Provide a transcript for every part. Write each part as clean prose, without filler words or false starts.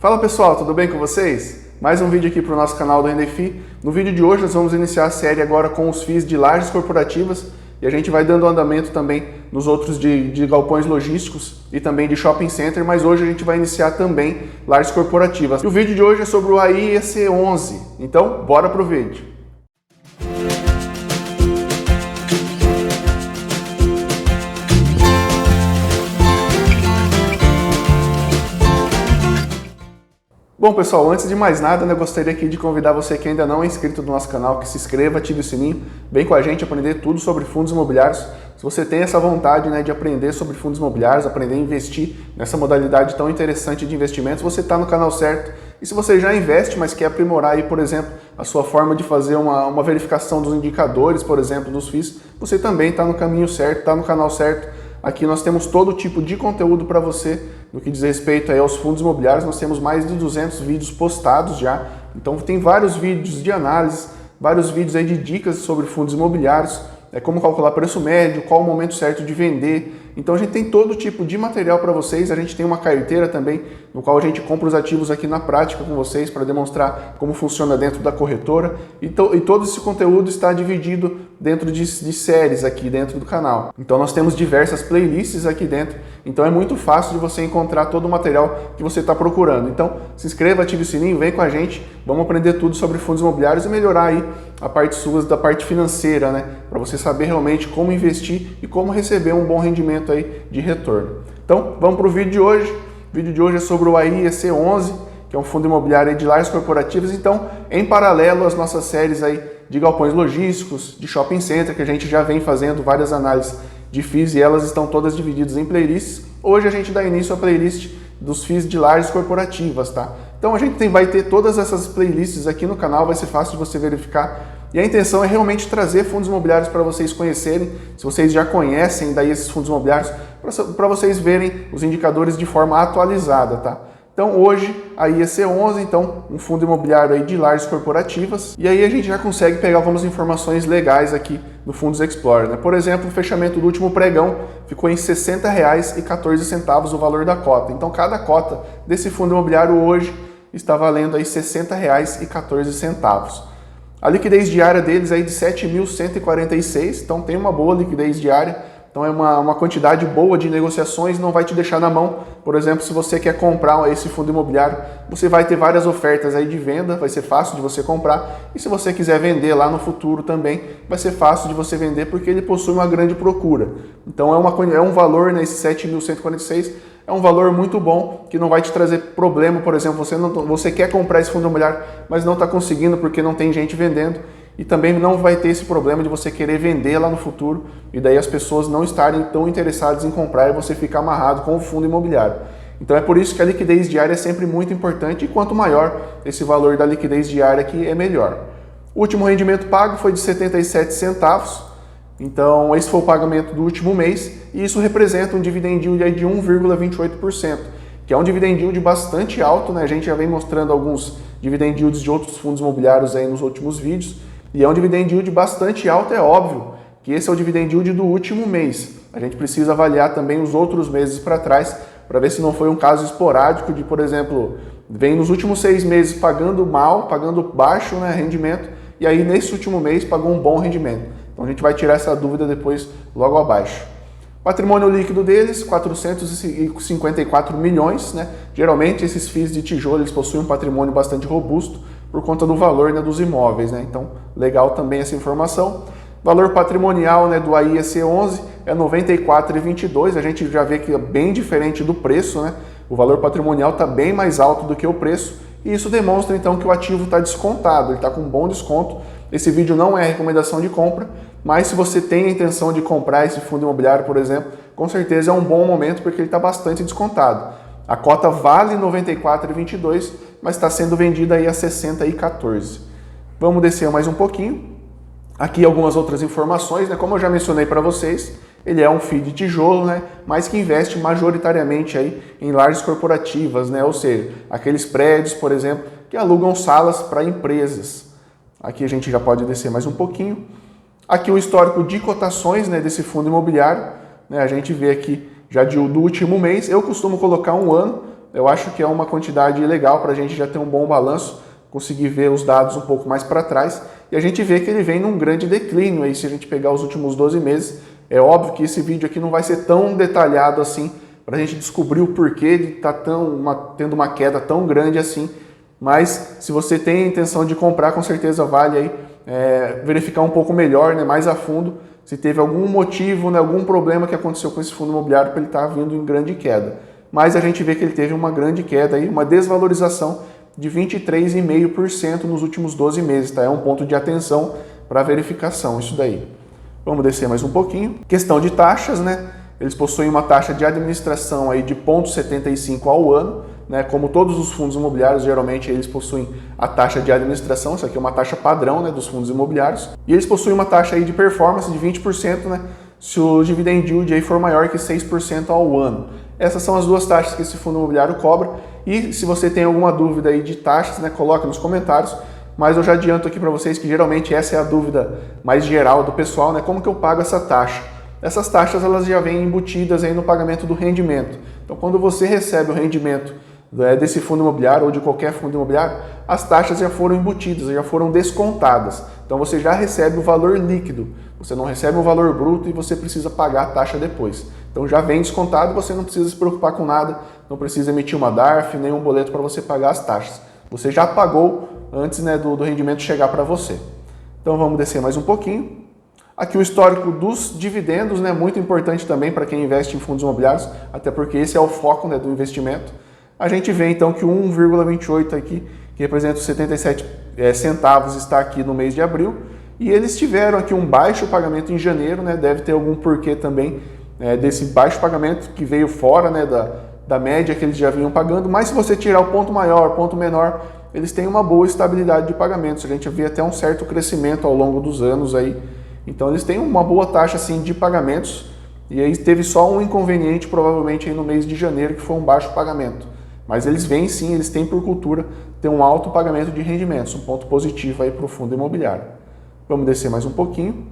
Fala pessoal, tudo bem com vocês? Mais um vídeo aqui para o nosso canal do RenderFi. No vídeo de hoje nós vamos iniciar a série agora com os FIIs de lajes corporativas e a gente vai dando andamento também nos outros de galpões logísticos e também de shopping center, mas hoje a gente vai iniciar também lajes corporativas. E o vídeo de hoje é sobre o AI EC11, então bora pro vídeo. Bom pessoal, antes de mais nada, eu gostaria aqui de convidar você que ainda não é inscrito no nosso canal, que se inscreva, ative o sininho, vem com a gente aprender tudo sobre fundos imobiliários. Se você tem essa vontade de aprender sobre fundos imobiliários, aprender a investir nessa modalidade tão interessante de investimentos, você está no canal certo. E se você já investe, mas quer aprimorar aí, por exemplo, a sua forma de fazer uma verificação dos indicadores, por exemplo, dos FIIs, você também está no caminho certo, está no canal certo. Aqui nós temos todo tipo de conteúdo para você no que diz respeito aí aos fundos imobiliários. Nós temos mais de 200 vídeos postados já. Então tem vários vídeos de análise, vários vídeos aí de dicas sobre fundos imobiliários, como calcular preço médio, qual o momento certo de vender. Então a gente tem todo tipo de material para vocês. A gente tem uma carteira também, no qual a gente compra os ativos aqui na prática com vocês para demonstrar como funciona dentro da corretora. E todo esse conteúdo está dividido dentro de séries aqui dentro do canal. Então nós temos diversas playlists aqui dentro. Então é muito fácil de você encontrar todo o material que você está procurando. Então se inscreva, ative o sininho, vem com a gente. Vamos aprender tudo sobre fundos imobiliários e melhorar aí a parte sua da parte financeira, né? Para você saber realmente como investir e como receber um bom rendimento aí de retorno. Então, vamos para o vídeo de hoje. O vídeo de hoje é sobre o AI EC11, que é um fundo imobiliário de lajes corporativas. Então, em paralelo às nossas séries aí de galpões logísticos, de shopping center, que a gente já vem fazendo várias análises de FIIs e elas estão todas divididas em playlists. Hoje a gente dá início à playlist dos FIIs de lajes corporativas, tá? Então a gente vai ter todas essas playlists aqui no canal, vai ser fácil de você verificar. E a intenção é realmente trazer fundos imobiliários para vocês conhecerem, se vocês já conhecem daí esses fundos imobiliários, para vocês verem os indicadores de forma atualizada, tá? Então hoje a EC11, então um fundo imobiliário aí de lajes corporativas, e aí a gente já consegue pegar algumas informações legais aqui no Fundos Explorer, né? Por exemplo, o fechamento do último pregão ficou em R$ 60,14 o valor da cota. Então cada cota desse fundo imobiliário hoje está valendo aí R$ 60,14. A liquidez diária deles é de 7.146, então tem uma boa liquidez diária. Então é uma quantidade boa de negociações, não vai te deixar na mão. Por exemplo, se você quer comprar esse fundo imobiliário, você vai ter várias ofertas aí de venda, vai ser fácil de você comprar. E se você quiser vender lá no futuro também, vai ser fácil de você vender porque ele possui uma grande procura. Então é um valor, né, esse 7.146, é um valor muito bom, que não vai te trazer problema. Por exemplo, você quer comprar esse fundo imobiliário, mas não está conseguindo porque não tem gente vendendo. E também não vai ter esse problema de você querer vender lá no futuro e daí as pessoas não estarem tão interessadas em comprar e você ficar amarrado com o fundo imobiliário. Então é por isso que a liquidez diária é sempre muito importante e quanto maior esse valor da liquidez diária aqui é melhor. O último rendimento pago foi de 77 centavos, então esse foi o pagamento do último mês e isso representa um dividend yield de 1,28%, que é um dividend yield bastante alto, né? A gente já vem mostrando alguns dividend yields de outros fundos imobiliários aí nos últimos vídeos. E é um dividend yield bastante alto, é óbvio que esse é o dividend yield do último mês. A gente precisa avaliar também os outros meses para trás, para ver se não foi um caso esporádico de, por exemplo, vem nos últimos 6 meses pagando mal, pagando baixo, né, rendimento, e aí nesse último mês pagou um bom rendimento. Então a gente vai tirar essa dúvida depois logo abaixo. Patrimônio líquido deles, 454 milhões, né? Geralmente esses FIIs de tijolo eles possuem um patrimônio bastante robusto por conta do valor, né, dos imóveis, né? Então, legal também essa informação. Valor patrimonial, né, do AI EC11 é 94,22. A gente já vê que é bem diferente do preço, né? O valor patrimonial está bem mais alto do que o preço e isso demonstra então que o ativo está descontado, ele está com um bom desconto. Esse vídeo não é recomendação de compra, mas se você tem a intenção de comprar esse fundo imobiliário, por exemplo, com certeza é um bom momento porque ele está bastante descontado. A cota vale R$ 94,22, mas está sendo vendida aí a R$ 60,14. Vamos descer mais um pouquinho. Aqui algumas outras informações, né? Como eu já mencionei para vocês, ele é um FII de tijolo, né? Mas que investe majoritariamente aí em lajes corporativas, né? Ou seja, aqueles prédios, por exemplo, que alugam salas para empresas. Aqui a gente já pode descer mais um pouquinho. Aqui o histórico de cotações, né, desse fundo imobiliário, né? A gente vê aqui já do último mês. Eu costumo colocar um ano, eu acho que é uma quantidade legal para a gente já ter um bom balanço, conseguir ver os dados um pouco mais para trás, e a gente vê que ele vem num grande declínio aí, se a gente pegar os últimos 12 meses. É óbvio que esse vídeo aqui não vai ser tão detalhado assim, para a gente descobrir o porquê de estar tendo uma queda tão grande assim, mas se você tem a intenção de comprar, com certeza vale aí verificar um pouco melhor, né, mais a fundo, se teve algum motivo, né, algum problema que aconteceu com esse fundo imobiliário para ele estar vindo em grande queda. Mas a gente vê que ele teve uma grande queda, aí, uma desvalorização de 23,5% nos últimos 12 meses. Tá? É um ponto de atenção para verificação isso daí. Vamos descer mais um pouquinho. Questão de taxas, né? Eles possuem uma taxa de administração aí de 0,75 ao ano, né? Como todos os fundos imobiliários, geralmente eles possuem a taxa de administração, isso aqui é uma taxa padrão, né, dos fundos imobiliários, e eles possuem uma taxa aí de performance de 20%, né, se o dividend yield aí for maior que 6% ao ano. Essas são as duas taxas que esse fundo imobiliário cobra, e se você tem alguma dúvida aí de taxas, né, coloque nos comentários, mas eu já adianto aqui para vocês que geralmente essa é a dúvida mais geral do pessoal, né, como que eu pago essa taxa? Essas taxas elas já vêm embutidas aí no pagamento do rendimento. Então quando você recebe o rendimento desse fundo imobiliário ou de qualquer fundo imobiliário, as taxas já foram embutidas, já foram descontadas. Então você já recebe o valor líquido, você não recebe o valor bruto e você precisa pagar a taxa depois. Então já vem descontado, você não precisa se preocupar com nada, não precisa emitir uma DARF, nenhum boleto para você pagar as taxas. Você já pagou antes, né, do rendimento chegar para você. Então vamos descer mais um pouquinho. Aqui o histórico dos dividendos, né, muito importante também para quem investe em fundos imobiliários, até porque esse é o foco, né, do investimento. A gente vê então que o 1,28 aqui, que representa os 77 centavos, está aqui no mês de abril, e eles tiveram aqui um baixo pagamento em janeiro, né, deve ter algum porquê também desse baixo pagamento que veio fora, né, da média que eles já vinham pagando, mas se você tirar o ponto maior, ponto menor, eles têm uma boa estabilidade de pagamentos. A gente vê até um certo crescimento ao longo dos anos aí. Então eles têm uma boa taxa assim de pagamentos, e aí teve só um inconveniente provavelmente aí no mês de janeiro, que foi um baixo pagamento. Mas eles vêm sim, eles têm por cultura ter um alto pagamento de rendimentos, um ponto positivo aí para o fundo imobiliário. Vamos descer mais um pouquinho.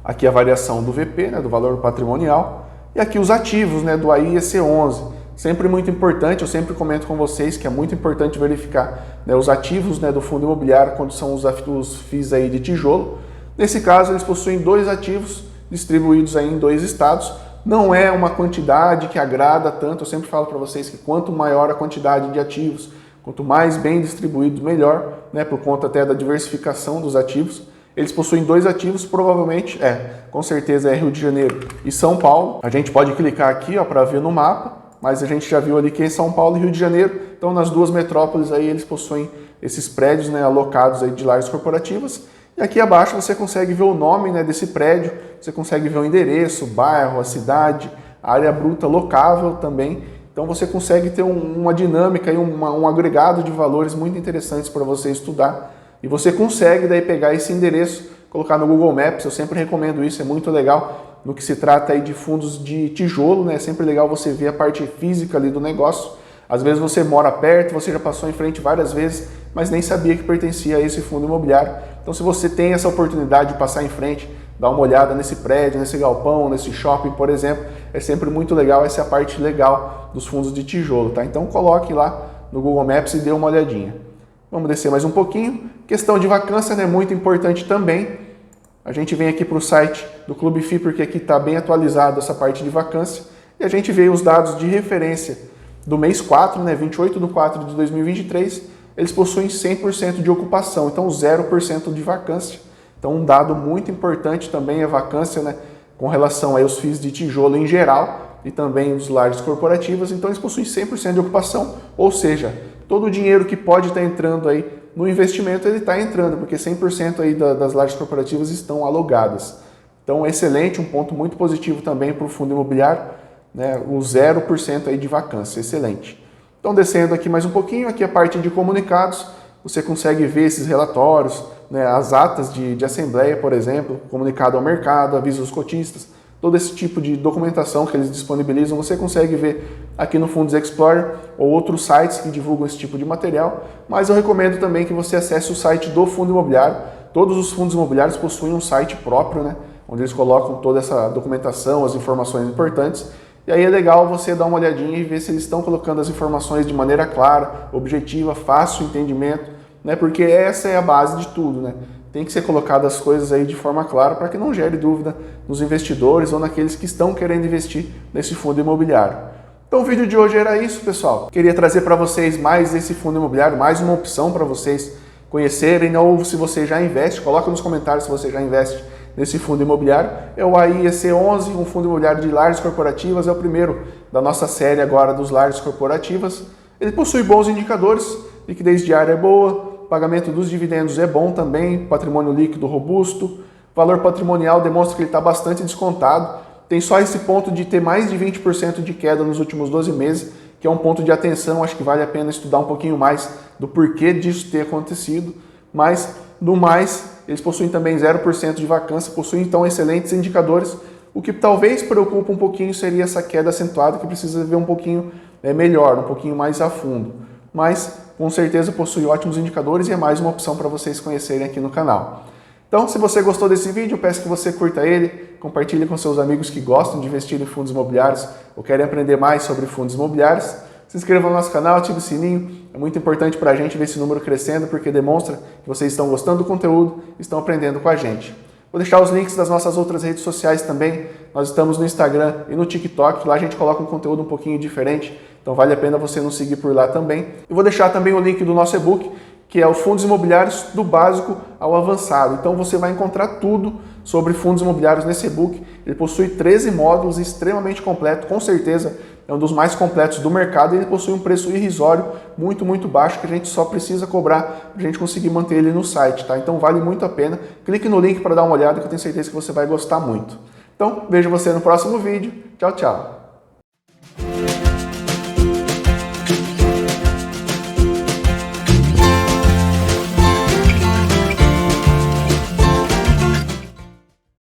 Aqui a variação do VP, né, do valor patrimonial, e aqui os ativos, né, do AIEC11. Sempre muito importante, eu sempre comento com vocês que é muito importante verificar, né, os ativos, né, do fundo imobiliário quando são os FIIs aí de tijolo. Nesse caso, eles possuem dois ativos distribuídos aí em 2 estados. Não é uma quantidade que agrada tanto, eu sempre falo para vocês que quanto maior a quantidade de ativos, quanto mais bem distribuídos, melhor, né, por conta até da diversificação dos ativos. Eles possuem 2 ativos, provavelmente, com certeza é Rio de Janeiro e São Paulo. A gente pode clicar aqui para ver no mapa, mas a gente já viu ali que é São Paulo e Rio de Janeiro. Então, nas duas metrópoles aí eles possuem esses prédios, né, alocados aí de lajes corporativas. E aqui abaixo você consegue ver o nome, né, desse prédio, você consegue ver o endereço, o bairro, a cidade, a área bruta locável também. Então você consegue ter uma dinâmica e um agregado de valores muito interessantes para você estudar. E você consegue daí pegar esse endereço, colocar no Google Maps, eu sempre recomendo isso, é muito legal no que se trata aí de fundos de tijolo, né? É sempre legal você ver a parte física ali do negócio. Às vezes você mora perto, você já passou em frente várias vezes, mas nem sabia que pertencia a esse fundo imobiliário. Então se você tem essa oportunidade de passar em frente, dar uma olhada nesse prédio, nesse galpão, nesse shopping, por exemplo, é sempre muito legal, essa é a parte legal dos fundos de tijolo, tá? Então coloque lá no Google Maps e dê uma olhadinha. Vamos descer mais um pouquinho. Questão de vacância, né, muito importante também. A gente vem aqui para o site do Clube FI, porque aqui está bem atualizado essa parte de vacância, e a gente vê os dados de referência do mês 4, né, 28/4 de 2023, eles possuem 100% de ocupação, então 0% de vacância. Então um dado muito importante também é a vacância, né, com relação aí aos FIIs de tijolo em geral e também os lajes corporativas, então eles possuem 100% de ocupação, ou seja, todo o dinheiro que pode estar entrando aí no investimento, ele está entrando, porque 100% aí das lajes corporativas estão alugadas. Então excelente, um ponto muito positivo também para o fundo imobiliário, né, o 0% aí de vacância, excelente. Então descendo aqui mais um pouquinho, aqui a parte de comunicados, você consegue ver esses relatórios, né, as atas de assembleia, por exemplo, comunicado ao mercado, aviso aos cotistas, todo esse tipo de documentação que eles disponibilizam, você consegue ver aqui no Fundos Explorer ou outros sites que divulgam esse tipo de material, mas eu recomendo também que você acesse o site do fundo imobiliário. Todos os fundos imobiliários possuem um site próprio, né, onde eles colocam toda essa documentação, as informações importantes, E aí é legal você dar uma olhadinha e ver se eles estão colocando as informações de maneira clara, objetiva, fácil entendimento, né? Porque essa é a base de tudo, né? Tem que ser colocadas as coisas aí de forma clara para que não gere dúvida nos investidores ou naqueles que estão querendo investir nesse fundo imobiliário. Então o vídeo de hoje era isso, pessoal. Queria trazer para vocês mais esse fundo imobiliário, mais uma opção para vocês conhecerem, ou se você já investe, coloca nos comentários se você já investe nesse fundo imobiliário. É o AIEC11, um fundo imobiliário de lajes corporativas, é o primeiro da nossa série agora dos lajes corporativas. Ele possui bons indicadores, liquidez diária é boa, pagamento dos dividendos é bom também, patrimônio líquido robusto, valor patrimonial demonstra que ele está bastante descontado, tem só esse ponto de ter mais de 20% de queda nos últimos 12 meses, que é um ponto de atenção, acho que vale a pena estudar um pouquinho mais do porquê disso ter acontecido, mas no mais, eles possuem também 0% de vacância, possuem então excelentes indicadores. O que talvez preocupa um pouquinho seria essa queda acentuada, que precisa ver um pouquinho melhor, um pouquinho mais a fundo. Mas com certeza possui ótimos indicadores e é mais uma opção para vocês conhecerem aqui no canal. Então, se você gostou desse vídeo, eu peço que você curta ele, compartilhe com seus amigos que gostam de investir em fundos imobiliários ou querem aprender mais sobre fundos imobiliários. Se inscreva no nosso canal, ative o sininho, é muito importante para a gente ver esse número crescendo, porque demonstra que vocês estão gostando do conteúdo e estão aprendendo com a gente. Vou deixar os links das nossas outras redes sociais também, nós estamos no Instagram e no TikTok, lá a gente coloca um conteúdo um pouquinho diferente, então vale a pena você nos seguir por lá também. Eu vou deixar também o link do nosso e-book, que é o Fundos Imobiliários do Básico ao Avançado. Então você vai encontrar tudo sobre fundos imobiliários nesse e-book. Ele possui 13 módulos, extremamente completo, com certeza é um dos mais completos do mercado e ele possui um preço irrisório, muito baixo, que a gente só precisa cobrar para a gente conseguir manter ele no site, tá? Então vale muito a pena. Clique no link para dar uma olhada que eu tenho certeza que você vai gostar muito. Então vejo você no próximo vídeo. Tchau, tchau!